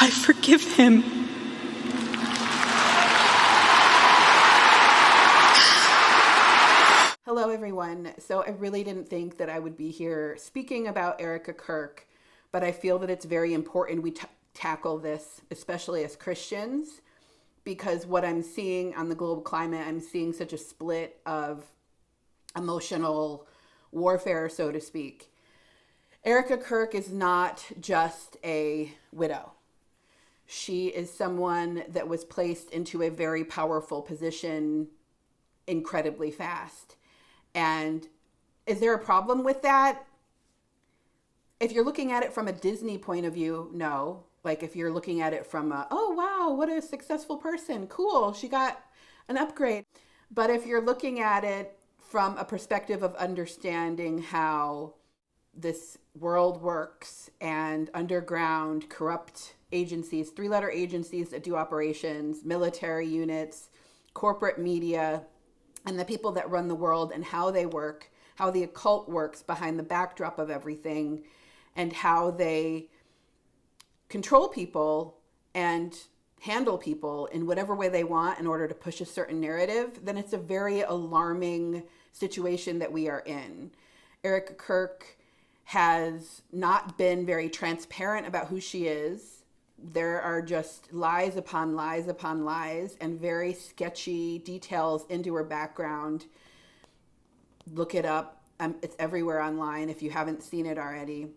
I forgive him. Hello, everyone. So I really didn't think that I would be here speaking about Erika Kirk, but I feel that it's very important we tackle this, especially as Christians, because what I'm seeing on the global climate, I'm seeing such a split of emotional warfare, so to speak. Erika Kirk is not just a widow. She is someone that was placed into a very powerful position incredibly fast. And is there a problem with that? If you're looking at it from a Disney point of view, no. Like if you're looking at it from a, oh, wow, what a successful person. Cool, she got an upgrade. But if you're looking at it from a perspective of understanding how this world works and underground corrupt agencies, 3-letter agencies that do operations, military units, corporate media, and the people that run the world and how they work, how the occult works behind the backdrop of everything, and how they control people and handle people in whatever way they want in order to push a certain narrative, then it's a very alarming situation that we are in. Erika Kirk has not been very transparent about who she is. There are just lies upon lies upon lies and very sketchy details into her background. Look it up. It's everywhere online if you haven't seen it already.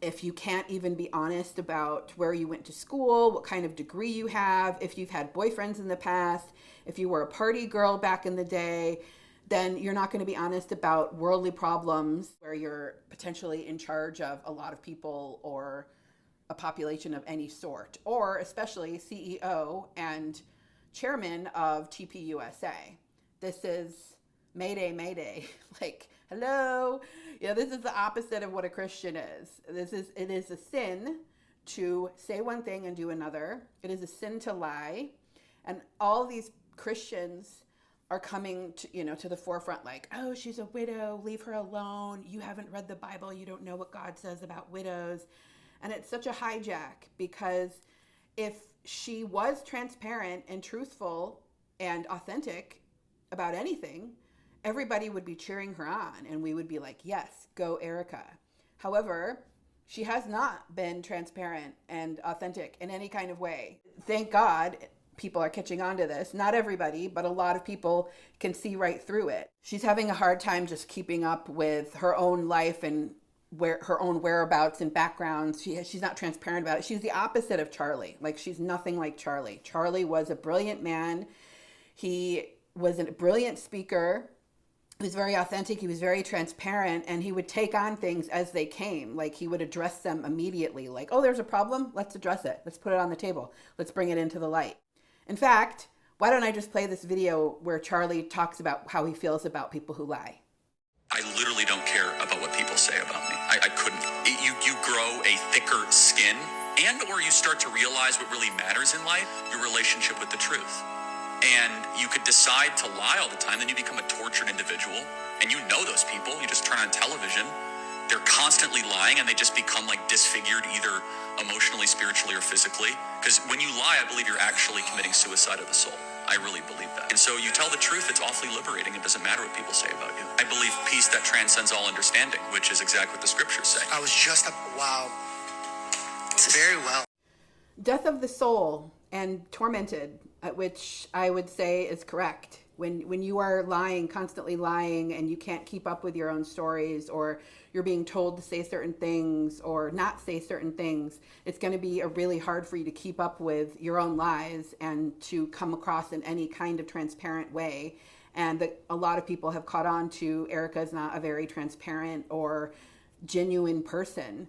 If you can't even be honest about where you went to school, what kind of degree you have, if you've had boyfriends in the past, if you were a party girl back in the day, then you're not going to be honest about worldly problems where you're potentially in charge of a lot of people or a population of any sort, or especially CEO and chairman of TPUSA. This is Mayday, Mayday. Like, hello. This is the opposite of what a Christian is. It is a sin to say one thing and do another. It is a sin to lie. And all these Christians are coming to the forefront like, oh, she's a widow, leave her alone. You haven't read the Bible. You don't know what God says about widows. And it's such a hijack because if she was transparent and truthful and authentic about anything, everybody would be cheering her on and we would be like, yes, go Erika. However, she has not been transparent and authentic in any kind of way. Thank God people are catching on to this. Not everybody, but a lot of people can see right through it. She's having a hard time just keeping up with her own life and her own whereabouts and backgrounds. She's not transparent about it. She's the opposite of Charlie. Like, she's nothing like Charlie. Charlie was a brilliant man. He was a brilliant speaker. He was very authentic. He was very transparent, and he would take on things as they came. Like, he would address them immediately. Like, oh, there's a problem. Let's address it. Let's put it on the table. Let's bring it into the light. In fact, why don't I just play this video where Charlie talks about how he feels about people who lie. I literally don't care about what people say about me. I couldn't. You grow a thicker skin, and or you start to realize what really matters in life, your relationship with the truth. And you could decide to lie all the time, then you become a tortured individual. And you know those people. You just turn on television. They're constantly lying, and they just become like disfigured, either emotionally, spiritually, or physically. Because when you lie, I believe you're actually committing suicide of the soul. I really believe that. And so you tell the truth, it's awfully liberating. It doesn't matter what people say about you. I believe peace that transcends all understanding, which is exactly what the scriptures say. I was just, wow. Very well. Death of the soul and tormented, which I would say is correct. When you are lying, constantly lying, and you can't keep up with your own stories, or you're being told to say certain things or not say certain things, it's going to be really hard for you to keep up with your own lies and to come across in any kind of transparent way. And a lot of people have caught on to Erika is not a very transparent or genuine person.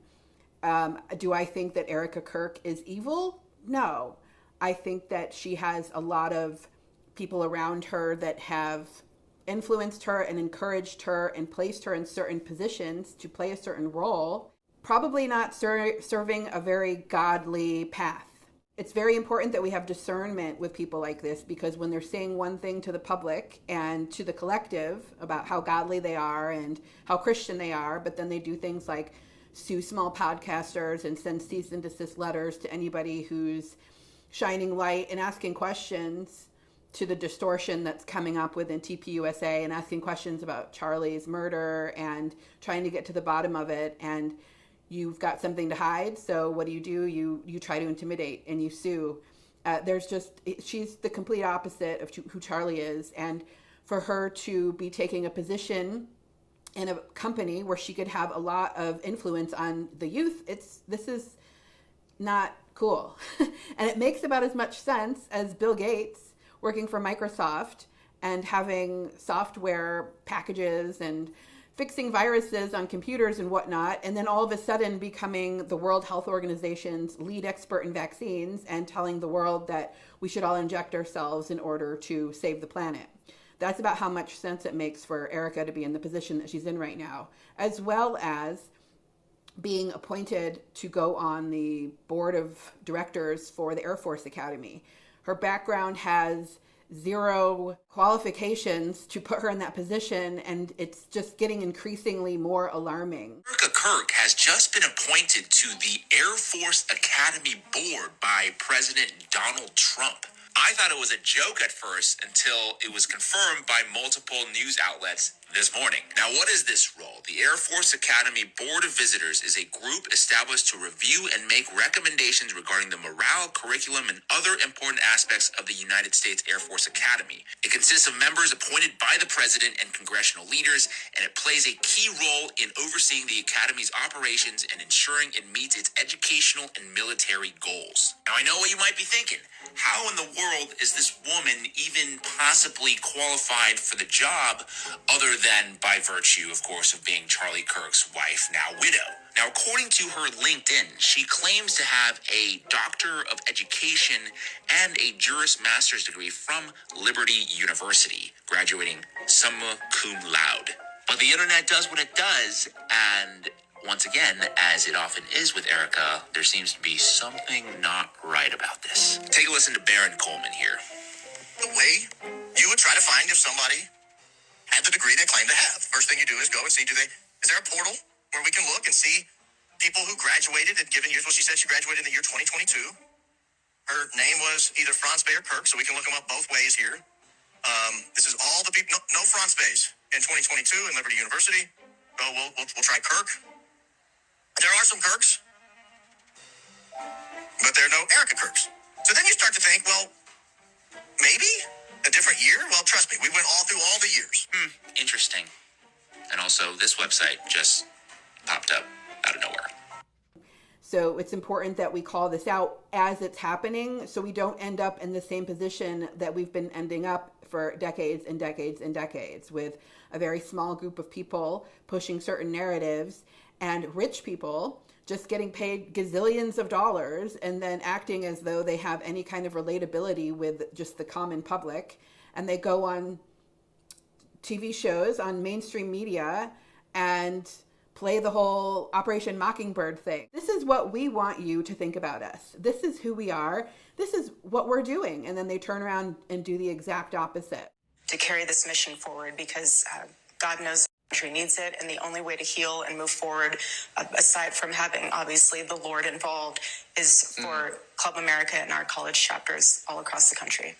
Do I think that Erika Kirk is evil? No. I think that she has a lot of people around her that have influenced her and encouraged her and placed her in certain positions to play a certain role, probably not serving a very godly path. It's very important that we have discernment with people like this, because when they're saying one thing to the public and to the collective about how godly they are and how Christian they are, but then they do things like sue small podcasters and send cease and desist letters to anybody who's shining light and asking questions to the distortion that's coming up within TPUSA, and asking questions about Charlie's murder and trying to get to the bottom of it. And you've got something to hide, so what do? You try to intimidate and you sue. She's the complete opposite of who Charlie is. And for her to be taking a position in a company where she could have a lot of influence on the youth, this is not cool. And it makes about as much sense as Bill Gates working for Microsoft and having software packages and fixing viruses on computers and whatnot, and then all of a sudden becoming the World Health Organization's lead expert in vaccines and telling the world that we should all inject ourselves in order to save the planet. That's about how much sense it makes for Erika to be in the position that she's in right now, as well as being appointed to go on the board of directors for the Air Force Academy. Her background has zero qualifications to put her in that position, and it's just getting increasingly more alarming. Erika Kirk has just been appointed to the Air Force Academy board by President Donald Trump. I thought it was a joke at first until it was confirmed by multiple news outlets this morning. Now, what is this role? The Air Force Academy Board of Visitors is a group established to review and make recommendations regarding the morale, curriculum, and other important aspects of the United States Air Force Academy. It consists of members appointed by the president and congressional leaders, and it plays a key role in overseeing the Academy's operations and ensuring it meets its educational and military goals. Now, I know what you might be thinking. How in the world is this woman even possibly qualified for the job, other than by virtue, of course, of being Charlie Kirk's wife, now widow? Now, according to her LinkedIn, she claims to have a Doctor of Education and a Juris Master's degree from Liberty University, graduating summa cum laude. But the internet does what it does, and once again, as it often is with Erika, there seems to be something not right about this. Take a listen to Baron Coleman here. The way you would try to find if somebody had the degree they claim to have. First thing you do is go and see, is there a portal where we can look and see people who graduated at given years? Well, she said she graduated in the year 2022. Her name was either Franz Bay or Kirk, so we can look them up both ways here. This is all the people, no Franz Bays in 2022 in Liberty University. So we'll try Kirk. There are some Kirks, but there are no Erika Kirks. So then you start to think, well, maybe a different year? Well, trust me, we went all through all the years. Interesting. And also, this website just popped up out of nowhere. So it's important that we call this out as it's happening so we don't end up in the same position that we've been ending up for decades and decades and decades, with a very small group of people pushing certain narratives and rich people just getting paid gazillions of dollars and then acting as though they have any kind of relatability with just the common public. And they go on TV shows, on mainstream media, and play the whole Operation Mockingbird thing. This is what we want you to think about us. This is who we are. This is what we're doing. And then they turn around and do the exact opposite. To carry this mission forward, because God knows the country needs it, and the only way to heal and move forward, aside from having obviously the Lord involved, is for Club America and our college chapters all across the country.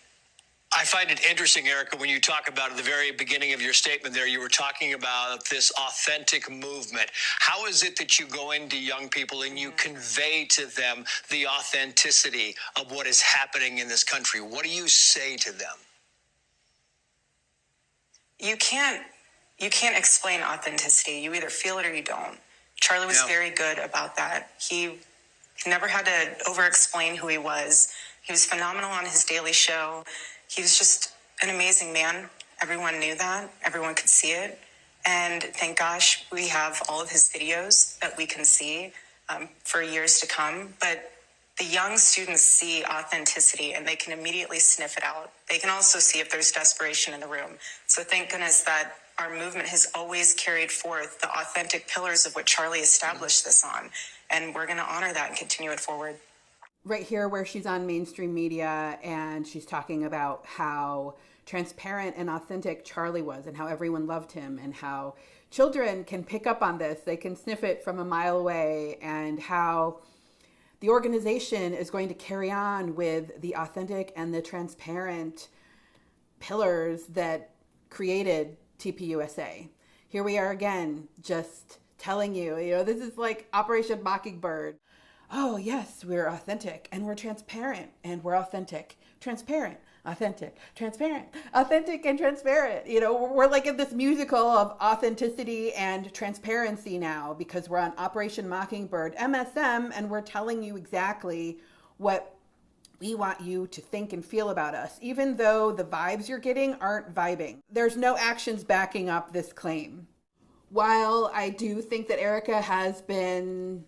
I find it interesting, Erika, when you talk about at the very beginning of your statement there, you were talking about this authentic movement. How is it that you go into young people and you convey to them the authenticity of what is happening in this country? What do you say to them? You can't explain authenticity. You either feel it or you don't. Charlie was very good about that. He never had to over-explain who he was. He was phenomenal on his daily show. He was just an amazing man. Everyone knew that. Everyone could see it. And thank gosh we have all of his videos that we can see for years to come. But the young students see authenticity and they can immediately sniff it out. They can also see if there's desperation in the room. So thank goodness that our movement has always carried forth the authentic pillars of what Charlie established this on. And we're going to honor that and continue it forward. Right here where she's on mainstream media and she's talking about how transparent and authentic Charlie was and how everyone loved him and how children can pick up on this. They can sniff it from a mile away, and how the organization is going to carry on with the authentic and the transparent pillars that created TPUSA. Here we are again, just telling you, this is like Operation Mockingbird. Oh, yes, we're authentic and we're transparent and we're authentic, transparent, authentic, transparent, authentic and transparent. We're like in this musical of authenticity and transparency now because we're on Operation Mockingbird, MSM, and we're telling you exactly what we want you to think and feel about us, even though the vibes you're getting aren't vibing. There's no actions backing up this claim. While I do think that Erika has been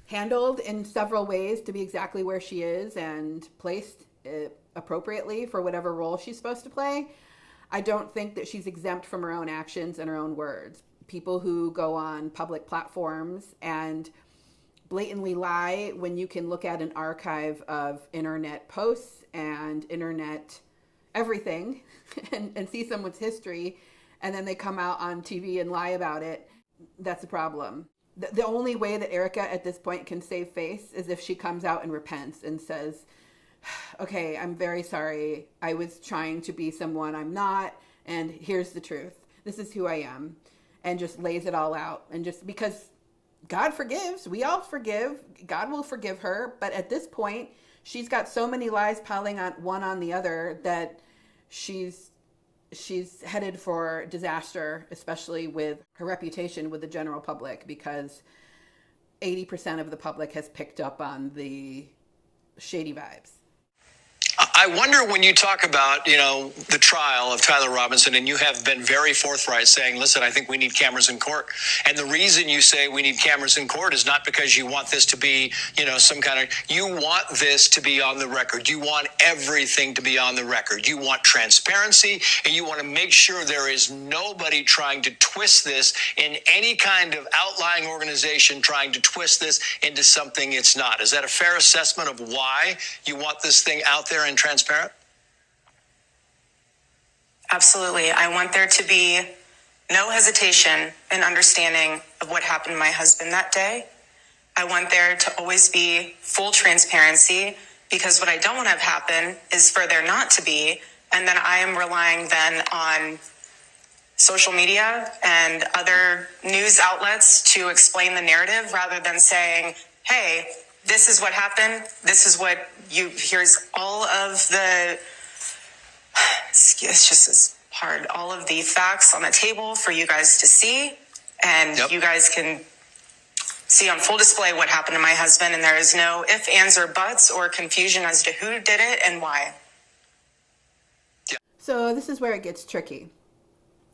handled in several ways to be exactly where she is and placed appropriately for whatever role she's supposed to play, I don't think that she's exempt from her own actions and her own words. People who go on public platforms and blatantly lie when you can look at an archive of internet posts and internet everything and see someone's history, and then they come out on TV and lie about it, that's a problem. The only way that Erika at this point can save face is if she comes out and repents and says, okay, I'm very sorry. I was trying to be someone I'm not, and here's the truth. This is who I am. And just lays it all out. And just because God forgives, we all forgive, God will forgive her. But at this point, she's got so many lies piling on one on the other that she's headed for disaster, especially with her reputation with the general public, because 80% of the public has picked up on the shady vibes. I wonder, when you talk about, the trial of Tyler Robinson, and you have been very forthright saying, listen, I think we need cameras in court. And the reason you say we need cameras in court is not because you want this to be, you want this to be on the record. You want everything to be on the record. You want transparency, and you want to make sure there is nobody trying to twist this in any kind of outlying organization trying to twist this into something it's not. Is that a fair assessment of why you want this thing out there and transparent? Absolutely. I want there to be no hesitation in understanding of what happened to my husband that day. I want there to always be full transparency, because what I don't want to have happen is for there not to be, and then I am relying then on social media and other news outlets to explain the narrative rather than saying, hey, this is what happened. This is what here's all of the, it's just as hard, all of the facts on the table for you guys to see. And You guys can see on full display what happened to my husband. And there is no ifs, ands, or buts or confusion as to who did it and why. So this is where it gets tricky.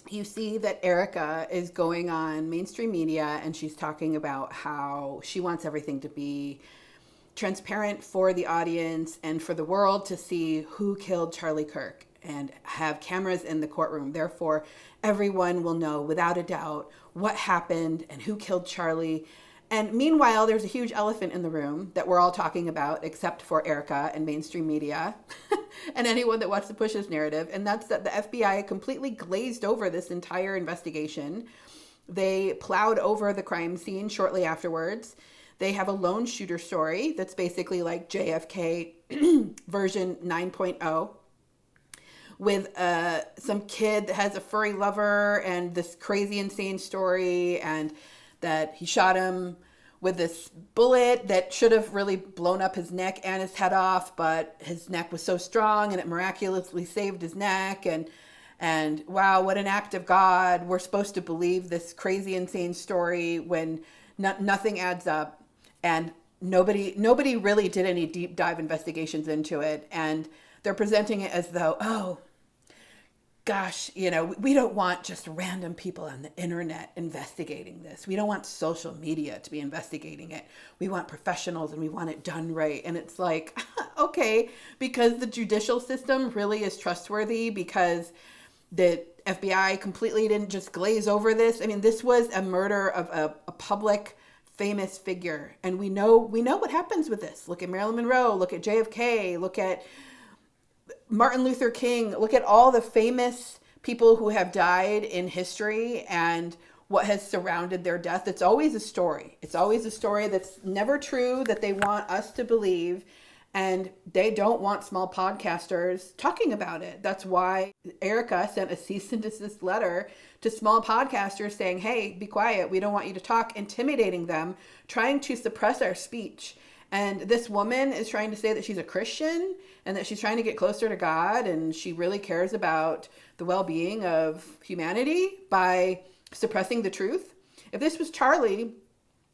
You see that Erika is going on mainstream media and she's talking about how she wants everything to be transparent for the audience and for the world to see who killed Charlie Kirk and have cameras in the courtroom. Therefore, everyone will know without a doubt what happened and who killed Charlie. And meanwhile, there's a huge elephant in the room that we're all talking about, except for Erika and mainstream media and anyone that wants to push this narrative. And that's that the FBI completely glazed over this entire investigation. They plowed over the crime scene shortly afterwards. They have a lone shooter story that's basically like JFK version 9.0 with some kid that has a furry lover and this crazy, insane story, and that he shot him with this bullet that should have really blown up his neck and his head off, but his neck was so strong and it miraculously saved his neck. And wow, what an act of God. We're supposed to believe this crazy, insane story when nothing adds up. And nobody really did any deep dive investigations into it. And they're presenting it as though, oh, gosh, we don't want just random people on the internet investigating this. We don't want social media to be investigating it. We want professionals and we want it done right. And it's like, okay, because the judicial system really is trustworthy, because the FBI completely didn't just glaze over this. I mean, this was a murder of a public famous figure. And we know what happens with this. Look at Marilyn Monroe, look at JFK, look at Martin Luther King, look at all the famous people who have died in history, and what has surrounded their death. It's always a story. It's always a story that's never true, that they want us to believe. And they don't want small podcasters talking about it. That's why Erika sent a cease and desist letter to small podcasters saying, hey, be quiet. We don't want you to talk, intimidating them, trying to suppress our speech. And this woman is trying to say that she's a Christian and that she's trying to get closer to God. And she really cares about the well-being of humanity by suppressing the truth. If this was Charlie,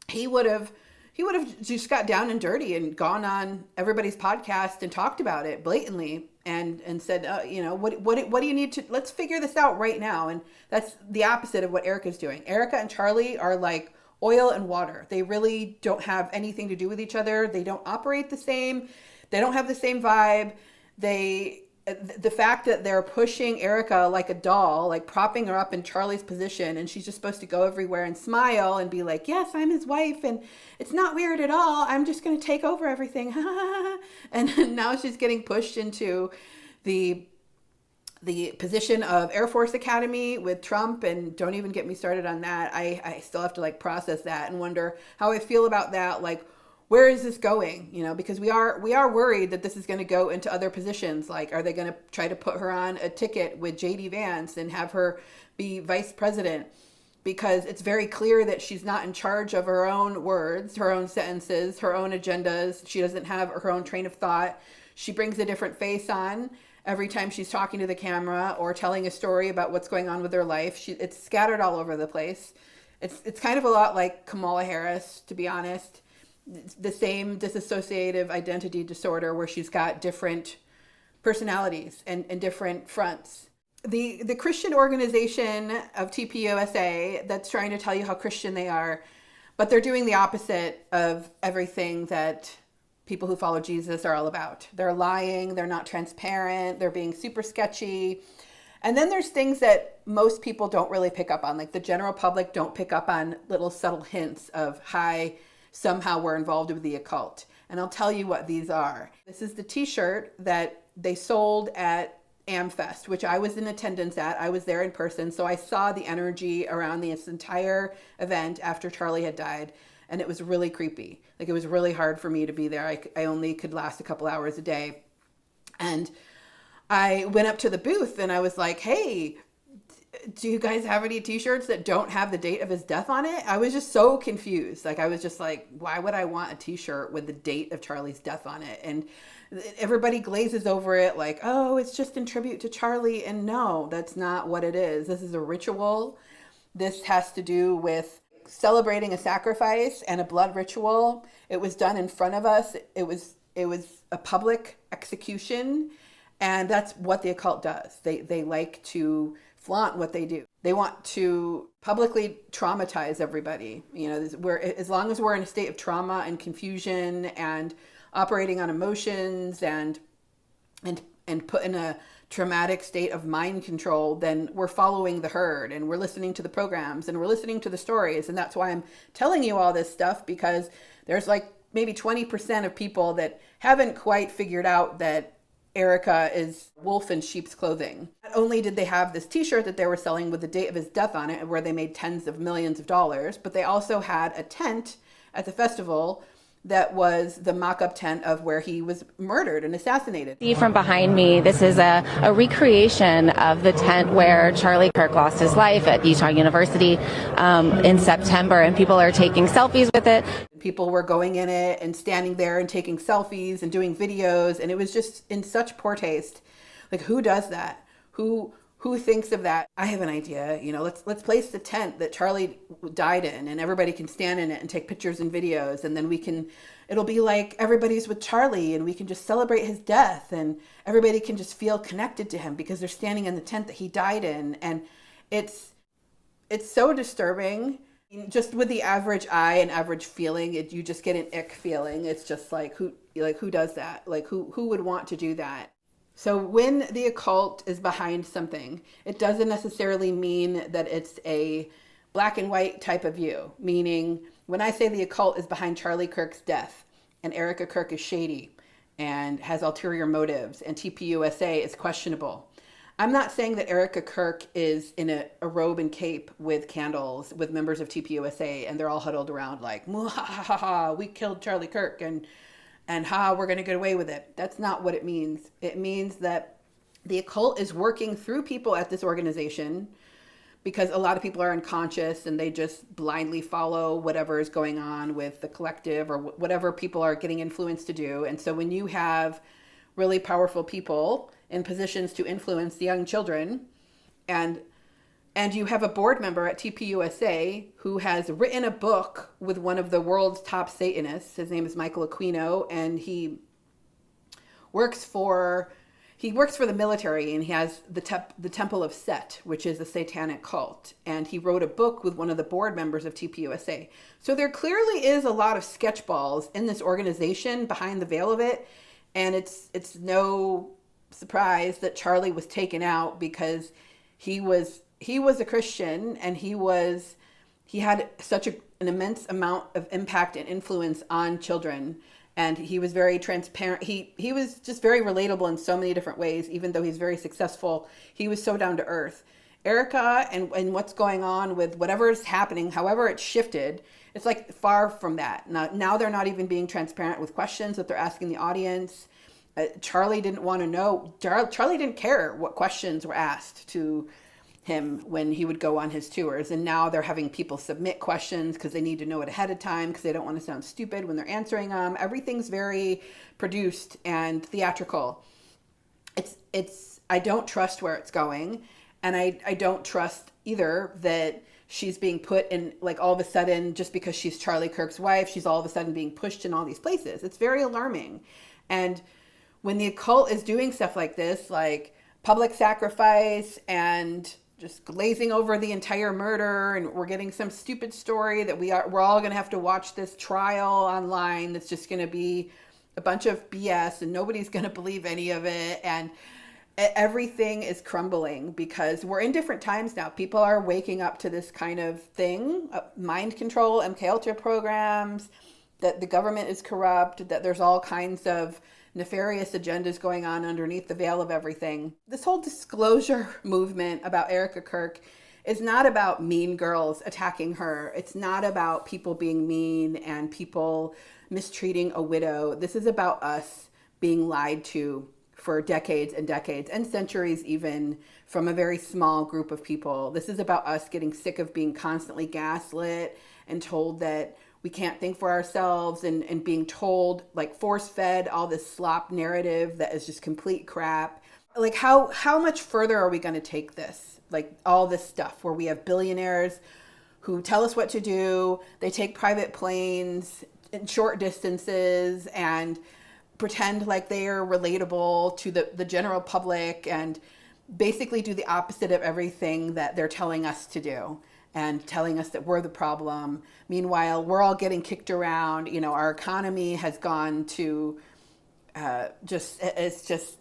he would have just got down and dirty and gone on everybody's podcast and talked about it blatantly and said, what do you need to, let's figure this out right now. And that's the opposite of what Erika's doing. Erika and Charlie are like oil and water. They really don't have anything to do with each other. They don't operate the same. They don't have the same vibe. The fact that they're pushing Erika like a doll, like propping her up in Charlie's position, and she's just supposed to go everywhere and smile and be like, yes, I'm his wife, and it's not weird at all. I'm just going to take over everything. And now she's getting pushed into the position of Air Force Academy with Trump, and don't even get me started on that. I still have to like process that and wonder how I feel about that. Like, where is this going? Because we are worried that this is going to go into other positions. Like, are they going to try to put her on a ticket with JD Vance and have her be vice president? Because it's very clear that she's not in charge of her own words, her own sentences, her own agendas. She doesn't have her own train of thought. She brings a different face on every time she's talking to the camera or telling a story about what's going on with her life. It's scattered all over the place. It's kind of a lot like Kamala Harris, to be honest. The same dissociative identity disorder where she's got different personalities and different fronts. The Christian organization of TPUSA that's trying to tell you how Christian they are, but they're doing the opposite of everything that people who follow Jesus are all about. They're lying, they're not transparent, they're being super sketchy. And then there's things that most people don't really pick up on, like the general public don't pick up on little subtle hints of, hi, somehow we're involved with the occult. And I'll tell you what these are. This is the t-shirt that they sold at AmFest, which I was in attendance at. I was there in person. So I saw the energy around this entire event after Charlie had died. And it was really creepy. Like, it was really hard for me to be there. I only could last a couple hours a day. And I went up to the booth and I was like, hey, do you guys have any t-shirts that don't have the date of his death on it? I was just so confused. Like, I was just like, why would I want a t-shirt with the date of Charlie's death on it? And everybody glazes over it like, oh, it's just in tribute to Charlie. And no, that's not what it is. This is a ritual. This has to do with celebrating a sacrifice and a blood ritual. It was done in front of us. It was a public execution. And that's what the occult does. They like to flaunt what they do. They want to publicly traumatize everybody. As long as we're in a state of trauma and confusion and operating on emotions and put in a traumatic state of mind control, then we're following the herd and we're listening to the programs and we're listening to the stories. And that's why I'm telling you all this stuff, because there's like maybe 20% of people that haven't quite figured out that Erika is wolf in sheep's clothing. Not only did they have this t-shirt that they were selling with the date of his death on it, where they made tens of millions of dollars, but they also had a tent at the festival that was the mock-up tent of where he was murdered and assassinated. See from behind me, this is a recreation of the tent where Charlie Kirk lost his life at Utah University in September, and people are taking selfies with it. People were going in it and standing there and taking selfies and doing videos, and it was just in such poor taste. Like, who does that? Who thinks of that? I have an idea. Let's place the tent that Charlie died in, and everybody can stand in it and take pictures and videos, and then it'll be like everybody's with Charlie, and we can just celebrate his death, and everybody can just feel connected to him because they're standing in the tent that he died in. And it's so disturbing. Just with the average eye and average feeling, you just get an ick feeling. It's just like, who does that? Like, who would want to do that? So when the occult is behind something, it doesn't necessarily mean that it's a black and white type of view. Meaning, when I say the occult is behind Charlie Kirk's death, and Erika Kirk is shady and has ulterior motives, and TPUSA is questionable, I'm not saying that Erika Kirk is in a robe and cape with candles with members of TPUSA and they're all huddled around like, ha ha ha ha, we killed Charlie Kirk and ha, we're going to get away with it. That's not what it means. It means that the occult is working through people at this organization because a lot of people are unconscious and they just blindly follow whatever is going on with the collective or whatever people are getting influenced to do. And so when you have really powerful people in positions to influence the young children, and you have a board member at TPUSA who has written a book with one of the world's top Satanists. His name is Michael Aquino, and he works for the military, and he has the Temple of Set, which is a satanic cult. And he wrote a book with one of the board members of TPUSA. So there clearly is a lot of sketchballs in this organization behind the veil of it. And it's no surprise that Charlie was taken out because he was a Christian and he had such an immense amount of impact and influence on children. And he was very transparent. He was just very relatable in so many different ways, even though he's very successful. He was so down to earth. Erika and what's going on with whatever is happening, however it's shifted, it's like far from that. Now they're not even being transparent with questions that they're asking the audience. Charlie didn't want to know. Charlie didn't care what questions were asked to him when he would go on his tours. And now they're having people submit questions because they need to know it ahead of time because they don't want to sound stupid when they're answering them. Everything's very produced and theatrical. I don't trust where it's going. And I don't trust either that she's being put in, like, all of a sudden, just because she's Charlie Kirk's wife, she's all of a sudden being pushed in all these places. It's very alarming. And when the occult is doing stuff like this, like public sacrifice and just glazing over the entire murder, and we're getting some stupid story that we're all going to have to watch this trial online that's just going to be a bunch of BS and nobody's going to believe any of it, and everything is crumbling because we're in different times now. People are waking up to this kind of thing, mind control, MK Ultra programs, that the government is corrupt, that there's all kinds of nefarious agendas going on underneath the veil of everything. This whole disclosure movement about Erika Kirk is not about mean girls attacking her. It's not about people being mean and people mistreating a widow. This is about us being lied to for decades and decades and centuries, even from a very small group of people. This is about us getting sick of being constantly gaslit and told that we can't think for ourselves and being told, like, force-fed all this slop narrative that is just complete crap. Like, how much further are we going to take this? Like, all this stuff where we have billionaires who tell us what to do. They take private planes in short distances and pretend like they are relatable to the general public and basically do the opposite of everything that they're telling us to do, and telling us that we're the problem. Meanwhile, we're all getting kicked around. You know, our economy has gone to it's just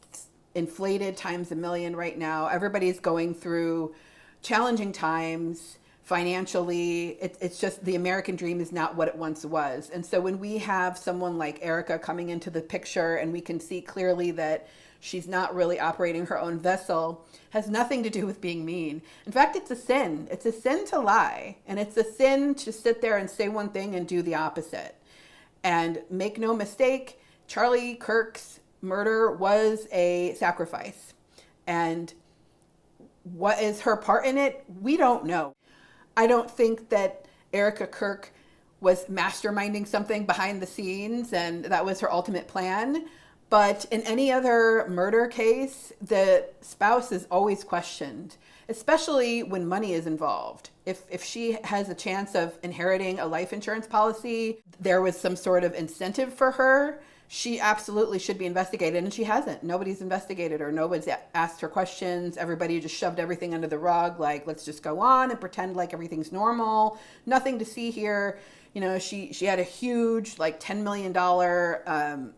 inflated times a million right now. Everybody's going through challenging times financially. It's just the American dream is not what it once was. And so when we have someone like Erika coming into the picture and we can see clearly that she's not really operating her own vessel, has nothing to do with being mean. In fact, it's a sin. It's a sin to lie. And it's a sin to sit there and say one thing and do the opposite. And make no mistake, Charlie Kirk's murder was a sacrifice. And what is her part in it? We don't know. I don't think that Erika Kirk was masterminding something behind the scenes and that was her ultimate plan. But in any other murder case, the spouse is always questioned, especially when money is involved. If she has a chance of inheriting a life insurance policy, there was some sort of incentive for her, she absolutely should be investigated, and she hasn't. Nobody's investigated her. Nobody's asked her questions. Everybody just shoved everything under the rug, like, let's just go on and pretend like everything's normal. Nothing to see here. You know, she had a huge, like, $10 million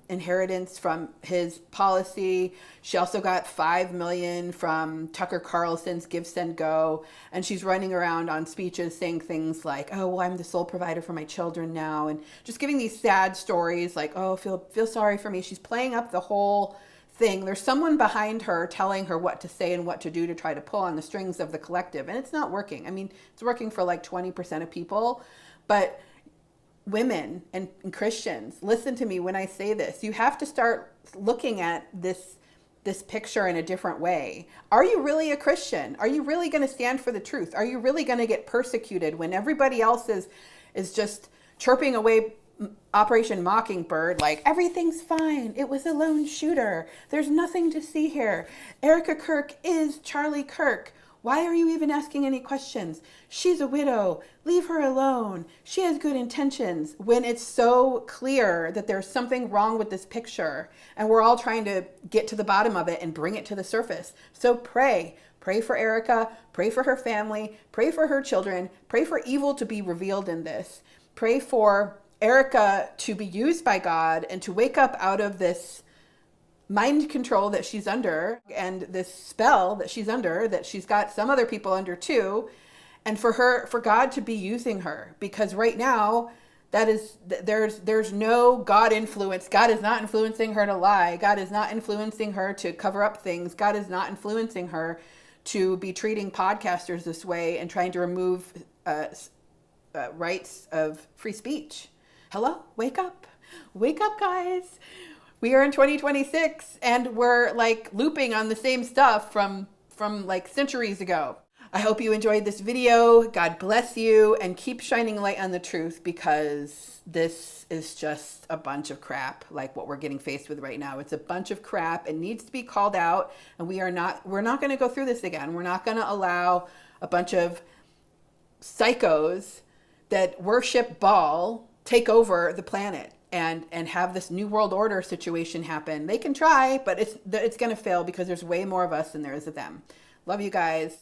inheritance from his policy. She also got $5 million from Tucker Carlson's Give, Send, Go. And she's running around on speeches saying things like, oh, well, I'm the sole provider for my children now. And just giving these sad stories like, oh, feel sorry for me. She's playing up the whole thing. There's someone behind her telling her what to say and what to do to try to pull on the strings of the collective. And it's not working. I mean, it's working for like 20% of people, but women and Christians, listen to me when I say this. You have to start looking at this picture in a different way. Are you really a Christian? Are you really going to stand for the truth? Are you really going to get persecuted when everybody else is just chirping away Operation Mockingbird, like everything's fine, it was a lone shooter, there's nothing to see here, Erika Kirk is Charlie Kirk, why are you even asking any questions? She's a widow, leave her alone, she has good intentions, when it's so clear that there's something wrong with this picture and we're all trying to get to the bottom of it and bring it to the surface. So pray for Erika, pray for her family, pray for her children, pray for evil to be revealed in this, pray for Erika to be used by God and to wake up out of this mind control that she's under and this spell that she's under, that she's got some other people under too, and for God to be using her, because right now there's no God influence. God is not influencing her to lie. God is not influencing her to cover up things. God is not influencing her to be treating podcasters this way and trying to remove rights of free speech. Hello, wake up, guys. We are in 2026 and we're like looping on the same stuff from like centuries ago. I hope you enjoyed this video. God bless you, and keep shining light on the truth, because this is just a bunch of crap, like what we're getting faced with right now. It's a bunch of crap. It needs to be called out, and we're not going to go through this again. We're not going to allow a bunch of psychos that worship Baal take over the planet and have this new world order situation happen. They can try, but it's going to fail, because there's way more of us than there is of them. Love you guys.